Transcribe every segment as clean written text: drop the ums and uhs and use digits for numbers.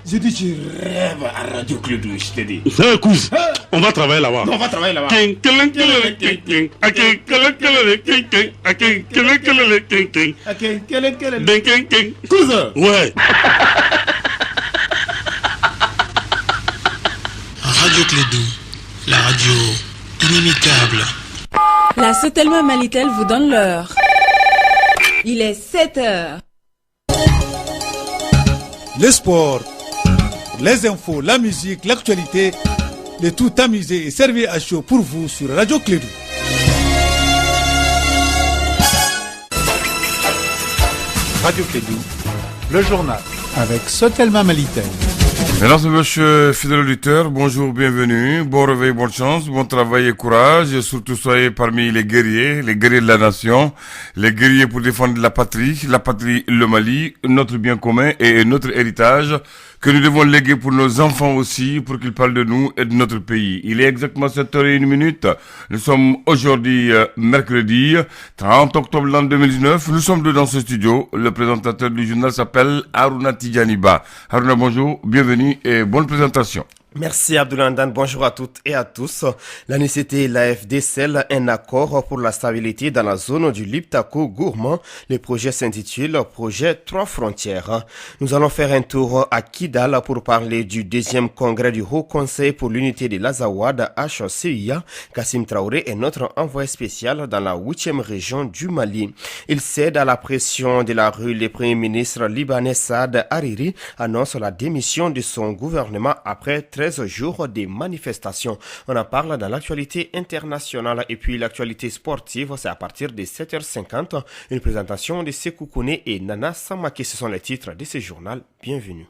Je dis, tu rêves à Radio Clédou, je te dis. Écoute, on va travailler là-bas. On va travailler là-bas. Cousin. Ouais. Radio Clédou, la radio inimitable. La Sotelma Malitel vous donne l'heure. Il est 7h. Le sport, les infos, la musique, l'actualité, le tout amusé et servi à chaud pour vous sur Radio Clédou. Radio Clédou, le journal avec Sotelma Malitel. Mesdames et messieurs, fidèles auditeurs, bonjour, bienvenue, bon réveil, bonne chance, bon travail et courage, et surtout soyez parmi les guerriers de la nation, les guerriers pour défendre la patrie, le Mali, notre bien commun et notre héritage, que nous devons léguer pour nos enfants aussi, pour qu'ils parlent de nous et de notre pays. Il est exactement 7h01. Nous sommes aujourd'hui mercredi 30 octobre l'an 2019. Nous sommes deux dans ce studio. Le présentateur du journal s'appelle Haruna Tidjaniba. Haruna, bonjour, bienvenue et bonne présentation. Merci Abdoulandan, bonjour à toutes et à tous. L'ANICT et l'AFD scellent un accord pour la stabilité dans la zone du Liptako-Gourmand. Le projet s'intitule Projet 3 frontières. Nous allons faire un tour à Kidal pour parler du deuxième congrès du Haut Conseil pour l'unité de l'Azawad HCIA. Kassim Traoré est notre envoyé spécial dans la 8e région du Mali. Il cède à la pression de la rue. Le premier ministre libanais Saad Hariri annonce la démission de son gouvernement après 13 jours de manifestations. On en parle dans l'actualité internationale et puis l'actualité sportive, c'est à partir de 7h50. Une présentation de Sekou Kone et Nana Samake. Ce sont les titres de ce journal. Bienvenue.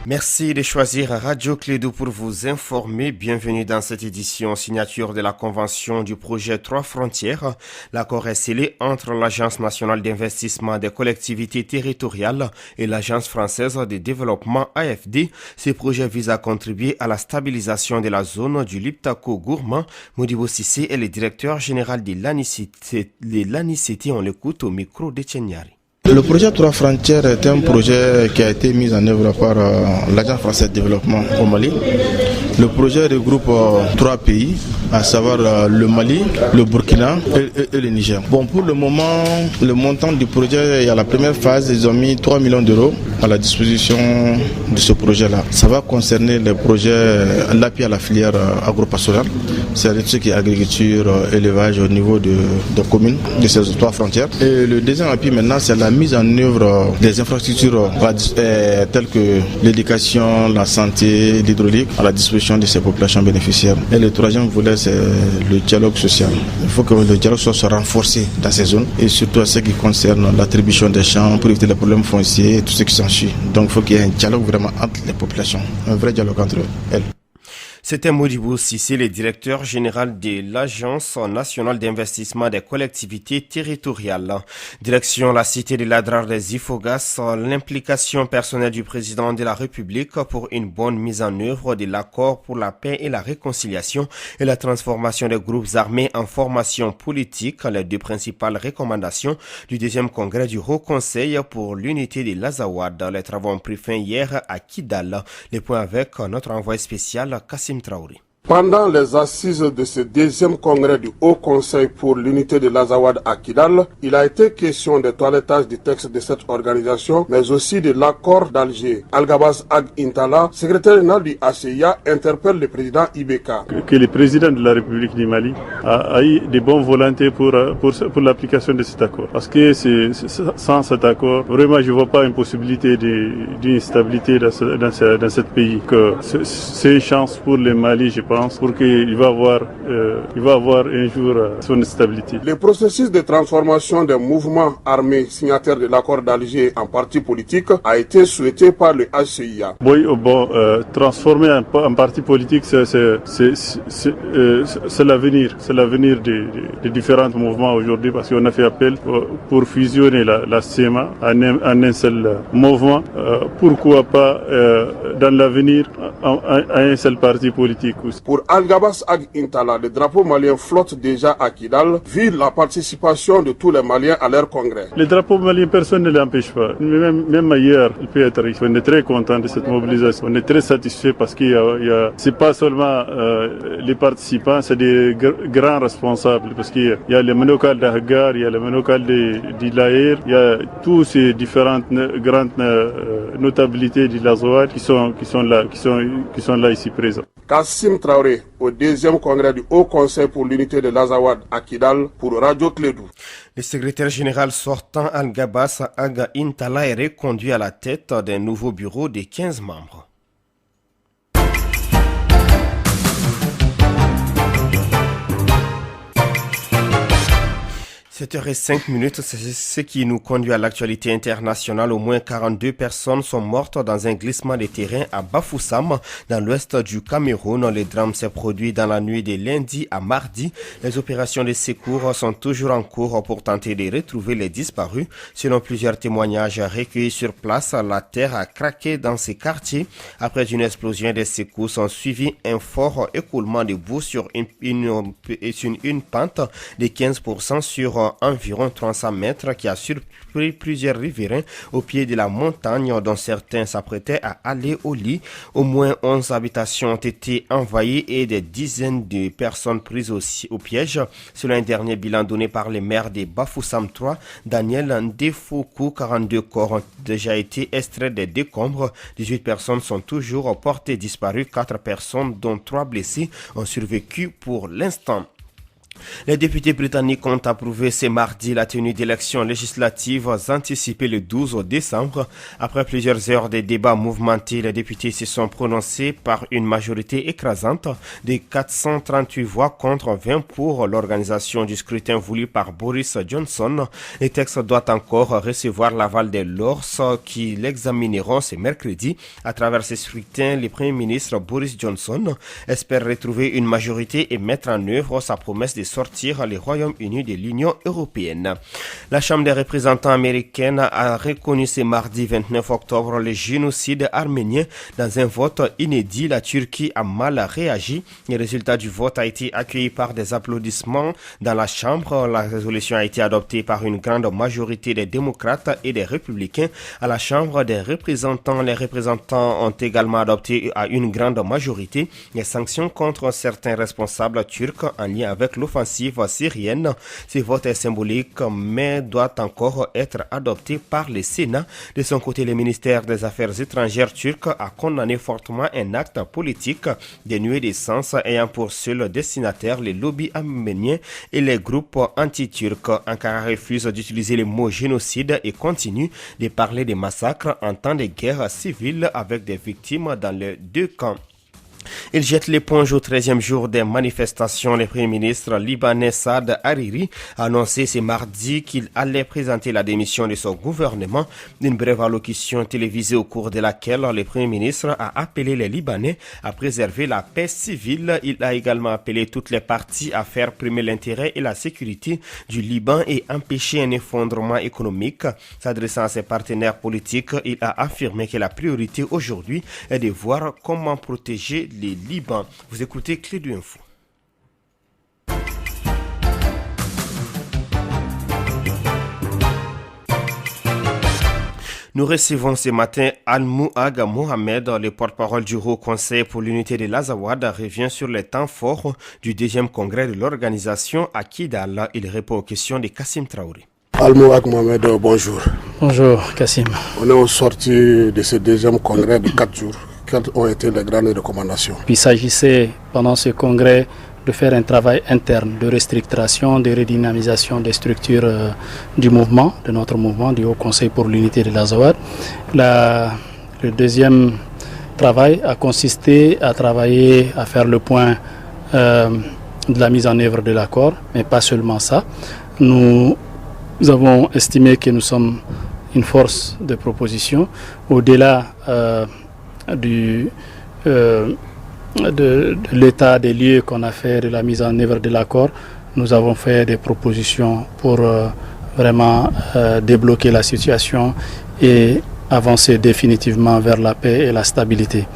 Merci de choisir Radio Clédou pour vous informer. Bienvenue dans cette édition signature de la convention du projet 3 frontières. L'accord est scellé entre l'Agence nationale d'investissement des collectivités territoriales et l'Agence française de développement AFD. Ces projets visent à contribuer à la stabilisation de la zone du Liptako-Gourmand. Modibo Sissé est le directeur général de l'ANICT. On l'écoute au micro de Tchenyari. Le projet 3 frontières est un projet qui a été mis en œuvre par l'Agence française de développement au Mali. Le projet regroupe 3 pays, à savoir le Mali, le Burkina et le Niger. Bon, pour le moment, le montant du projet, il y a la première phase, ils ont mis 3 millions d'euros à la disposition de ce projet-là. Ça va concerner les projets, l'appui à la filière agro-pastorale, c'est-à-dire tout ce qui est agriculture, élevage au niveau de communes de ces 3 frontières. Et le deuxième appui maintenant, c'est la mise en œuvre des infrastructures telles que l'éducation, la santé, l'hydraulique à la disposition de ces populations bénéficiaires. Et le troisième volet, c'est le dialogue social. Il faut que le dialogue soit renforcé dans ces zones et surtout à ce qui concerne l'attribution des champs pour éviter les problèmes fonciers et tout ce qui s'ensuit. Donc il faut qu'il y ait un dialogue vraiment entre les populations, un vrai dialogue entre elles. C'était Modibo Sissé, le directeur général de l'Agence nationale d'investissement des collectivités territoriales. Direction la cité de l'Adrar des Ifogas, l'implication personnelle du président de la République pour une bonne mise en œuvre de l'accord pour la paix et la réconciliation et la transformation des groupes armés en formation politique, les deux principales recommandations du deuxième congrès du Haut Conseil pour l'unité de l'Azawad. Les travaux ont pris fin hier à Kidal. Les points avec notre envoyé spécial Kassim Traoré. Pendant les assises de ce deuxième congrès du Haut Conseil pour l'unité de l'Azawad à Kidal, il a été question des toilettages du texte de cette organisation, mais aussi de l'accord d'Alger. Al-Gabaz Ag Intala, secrétaire général du ACIA, interpelle le président Ibeka. Que le président de la République du Mali a eu de bonnes volontés pour l'application de cet accord. Parce que sans cet accord, vraiment je ne vois pas une possibilité d'une stabilité dans ce pays. C'est une chance pour le Mali, je pense, pour qu'il va avoir un jour son stabilité. Le processus de transformation des mouvements armés signataires de l'accord d'Alger en parti politique a été souhaité par le HCIA. Oui, transformer en parti politique, c'est l'avenir. C'est l'avenir des différents mouvements aujourd'hui, parce qu'on a fait appel pour fusionner la CMA en un seul mouvement. Pourquoi pas dans l'avenir à un seul parti politique aussi. Pour Al-Gabas Ag Intala, le drapeau malien flotte déjà à Kidal, vu la participation de tous les Maliens à leur congrès. Le drapeau malien, personne ne l'empêche pas. Même ailleurs, il peut être riche. On est très content de cette mobilisation. On est très satisfait parce qu'il y a c'est pas seulement les participants, c'est des grands responsables. Parce qu'il y a le monocal d'Ahgar, il y a le monocal d'Ilaïr, il y a tous ces différentes grandes notabilités d'Ilazouad qui sont là ici présents. Kassim Traoré, au deuxième congrès du Haut Conseil pour l'unité de l'Azawad à Kidal pour Radio Clédou. Le secrétaire général sortant Al-Gabas Aga Intala est reconduit à la tête d'un nouveau bureau de 15 membres. 7h05, c'est ce qui nous conduit à l'actualité internationale. Au moins 42 personnes sont mortes dans un glissement de terrain à Bafoussam, dans l'ouest du Cameroun. Le drame s'est produit dans la nuit de lundi à mardi. Les opérations de secours sont toujours en cours pour tenter de retrouver les disparus. Selon plusieurs témoignages recueillis sur place, la terre a craqué dans ces quartiers. Après une explosion, des secousses ont suivi un fort écoulement de boue sur une pente de 15% sur environ 300 mètres qui a surpris plusieurs riverains au pied de la montagne dont certains s'apprêtaient à aller au lit. Au moins 11 habitations ont été envahies et des dizaines de personnes prises au piège. Selon un dernier bilan donné par les maires de Bafoussam 3, Daniel Ndefoukou, 42 corps ont déjà été extraits des décombres. 18 personnes sont toujours portées disparues. 4 personnes, dont 3 blessés, ont survécu pour l'instant. Les députés britanniques ont approuvé ce mardi la tenue d'élections législatives anticipées le 12 décembre. Après plusieurs heures de débats mouvementés, les députés se sont prononcés par une majorité écrasante de 438 voix contre 20 pour l'organisation du scrutin voulu par Boris Johnson. Le texte doit encore recevoir l'aval des Lords qui l'examineront ce mercredi. À travers ce scrutin, le Premier ministre Boris Johnson espère retrouver une majorité et mettre en œuvre sa promesse de sortir le Royaume-Uni de l'Union européenne. La Chambre des représentants américaine a reconnu ce mardi 29 octobre le génocide arménien dans un vote inédit. La Turquie a mal réagi. Le résultat du vote a été accueilli par des applaudissements dans la Chambre. La résolution a été adoptée par une grande majorité des démocrates et des républicains. À la Chambre des représentants, les représentants ont également adopté à une grande majorité les sanctions contre certains responsables turcs en lien avec l'offensive syrienne. Ce vote est symbolique mais doit encore être adopté par le Sénat. De son côté, le ministère des Affaires étrangères turc a condamné fortement un acte politique dénué de sens ayant pour seul destinataire les lobbies arméniens et les groupes anti-turcs. Ankara refuse d'utiliser le mot génocide et continue de parler de massacres en temps de guerre civile avec des victimes dans les deux camps. Il jette l'éponge au 13e jour des manifestations. Le Premier ministre libanais Saad Hariri a annoncé ce mardi qu'il allait présenter la démission de son gouvernement. Une brève allocution télévisée au cours de laquelle le Premier ministre a appelé les Libanais à préserver la paix civile. Il a également appelé toutes les parties à faire primer l'intérêt et la sécurité du Liban et empêcher un effondrement économique. S'adressant à ses partenaires politiques, il a affirmé que la priorité aujourd'hui est de voir comment protéger les Liban. Vous écoutez Clédou Info. Nous recevons ce matin Al-Mouag Mohamed, le porte-parole du Haut Conseil pour l'unité de l'Azawad, revient sur les temps forts du 2e congrès de l'organisation à Kidal. Il répond aux questions de Kassim Traoré. Al-Mouag Mohamed, bonjour. Bonjour Kassim. On est au sorti de ce 2e congrès de 4 jours. Quelles ont été les grandes recommandations? Il s'agissait pendant ce congrès de faire un travail interne de restructuration, de redynamisation des structures du mouvement, de notre mouvement, du Haut Conseil pour l'unité de l'Azawad. Le deuxième travail a consisté à travailler, à faire le point de la mise en œuvre de l'accord, mais pas seulement ça. Nous avons estimé que nous sommes une force de proposition au-delà de l'état des lieux qu'on a fait de la mise en œuvre de l'accord. Nous avons fait des propositions pour vraiment débloquer la situation et avancer définitivement vers la paix et la stabilité.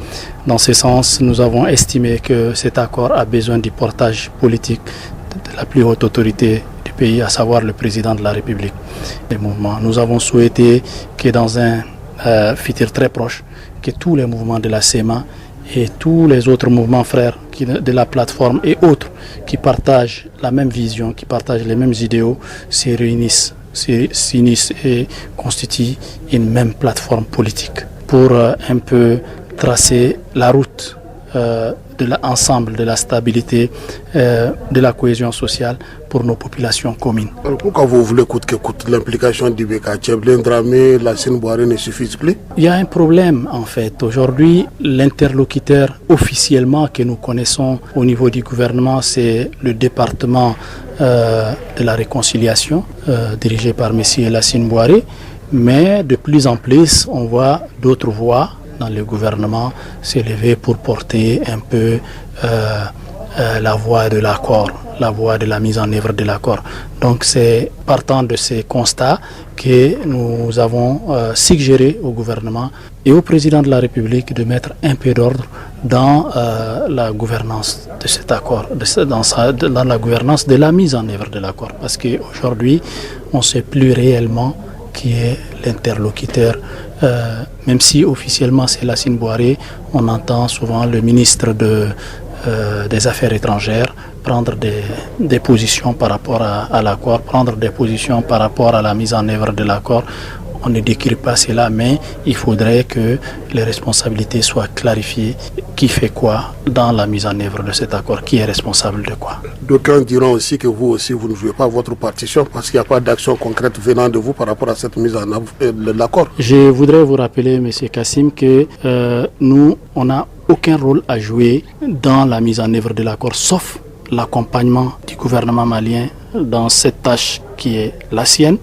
Dans ce sens, nous avons estimé que cet accord a besoin du portage politique de la plus haute autorité du pays, à savoir le président de la République. Les mouvements. Nous avons souhaité que dans un futur très proche, que tous les mouvements de la CEMA et tous les autres mouvements frères de la plateforme et autres qui partagent la même vision, qui partagent les mêmes idéaux, se réunissent, s'unissent et constituent une même plateforme politique pour un peu tracer la route de l'ensemble de la stabilité, de la cohésion sociale pour nos populations communes. Alors pourquoi vous voulez coûte que coûte l'implication du BK Dramé, la Sine-Boiré ne suffit plus? Il y a un problème en fait. Aujourd'hui, l'interlocuteur officiellement que nous connaissons au niveau du gouvernement, c'est le département de la réconciliation dirigé par M. Lassine Boiré. Mais de plus en plus, on voit d'autres voix dans le gouvernement s'élever pour porter un peu la voie de l'accord, la voie de la mise en œuvre de l'accord. Donc c'est partant de ces constats que nous avons suggéré au gouvernement et au président de la République de mettre un peu d'ordre dans la gouvernance de cet accord, dans la gouvernance de la mise en œuvre de l'accord. Parce qu'aujourd'hui, on ne sait plus réellement qui est l'interlocuteur. Même si officiellement c'est Lassine Boiré, on entend souvent le ministre des Affaires étrangères prendre des positions par rapport à l'accord, prendre des positions par rapport à la mise en œuvre de l'accord. On ne décrit pas cela, mais il faudrait que les responsabilités soient clarifiées. Qui fait quoi dans la mise en œuvre de cet accord? Qui est responsable de quoi? D'aucuns diront aussi que vous aussi, vous ne jouez pas votre partition parce qu'il n'y a pas d'action concrète venant de vous par rapport à cette mise en œuvre de l'accord. Je voudrais vous rappeler, M. Kassim, que nous, on n'a aucun rôle à jouer dans la mise en œuvre de l'accord, sauf l'accompagnement du gouvernement malien dans cette tâche qui est la sienne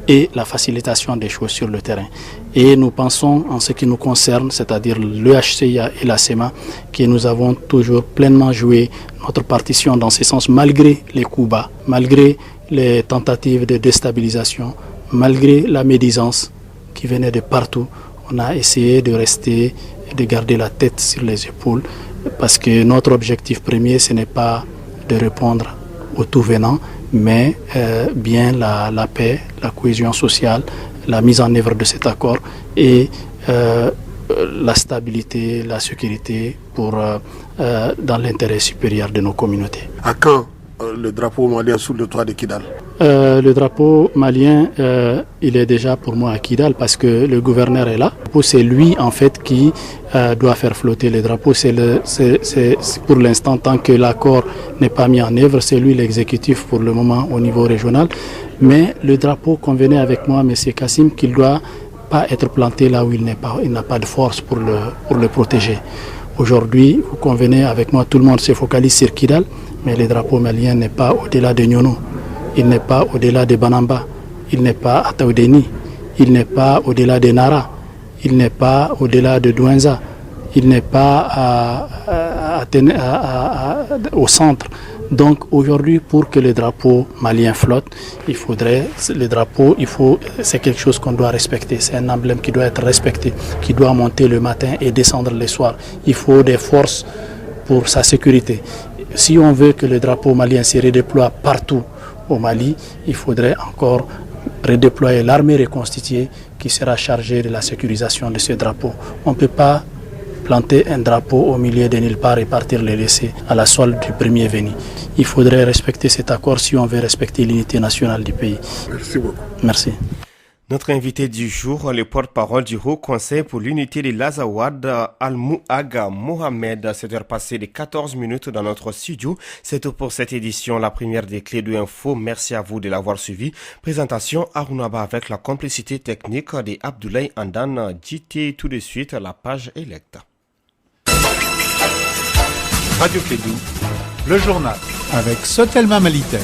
et la facilitation des choses sur le terrain. Et nous pensons, en ce qui nous concerne, c'est-à-dire le HCIA et la CEMA, que nous avons toujours pleinement joué notre partition dans ce sens, malgré les coups bas, malgré les tentatives de déstabilisation, malgré la médisance qui venait de partout. On a essayé de rester, de garder la tête sur les épaules, parce que notre objectif premier, ce n'est pas de répondre au tout venant, mais bien la paix, la cohésion sociale, la mise en œuvre de cet accord et la stabilité, la sécurité dans l'intérêt supérieur de nos communautés. À quand le drapeau malien sous le toit de Kidal? Le drapeau malien, il est déjà pour moi à Kidal parce que le gouverneur est là. C'est lui en fait qui doit faire flotter le drapeau. C'est pour l'instant, tant que l'accord n'est pas mis en œuvre, c'est lui l'exécutif pour le moment au niveau régional. Mais le drapeau, convenez avec moi, M. Kassim, qu'il ne doit pas être planté là où il n'a pas de force pour le protéger. Aujourd'hui, vous convenez avec moi, tout le monde se focalise sur Kidal, mais le drapeau malien n'est pas au-delà de Nyono, il n'est pas au-delà de Banamba, il n'est pas à Taoudeni, il n'est pas au-delà de Nara, il n'est pas au-delà de Douenza, il n'est pas au centre. Donc aujourd'hui, pour que le drapeau malien flotte, c'est quelque chose qu'on doit respecter. C'est un emblème qui doit être respecté, qui doit monter le matin et descendre le soir. Il faut des forces pour sa sécurité. Si on veut que le drapeau malien se redéploie partout au Mali, il faudrait encore redéployer l'armée reconstituée qui sera chargée de la sécurisation de ce drapeau. On ne peut pas planter un drapeau au milieu de nulle part et partir le laisser à la solde du premier venu. Il faudrait respecter cet accord si on veut respecter l'unité nationale du pays. Merci beaucoup. Merci. Notre invité du jour, le porte-parole du Haut Conseil pour l'unité de l'Azawad, Al-Mouaga Mohamed. 7h passées de 14 minutes dans notre studio. C'est tout pour cette édition, la première des clés de info. Merci à vous de l'avoir suivi. Présentation Arunaba avec la complicité technique de Abdoulaye Andan. JT tout de suite la page électe. Radio Clédou, le journal avec Sotelma Malitel.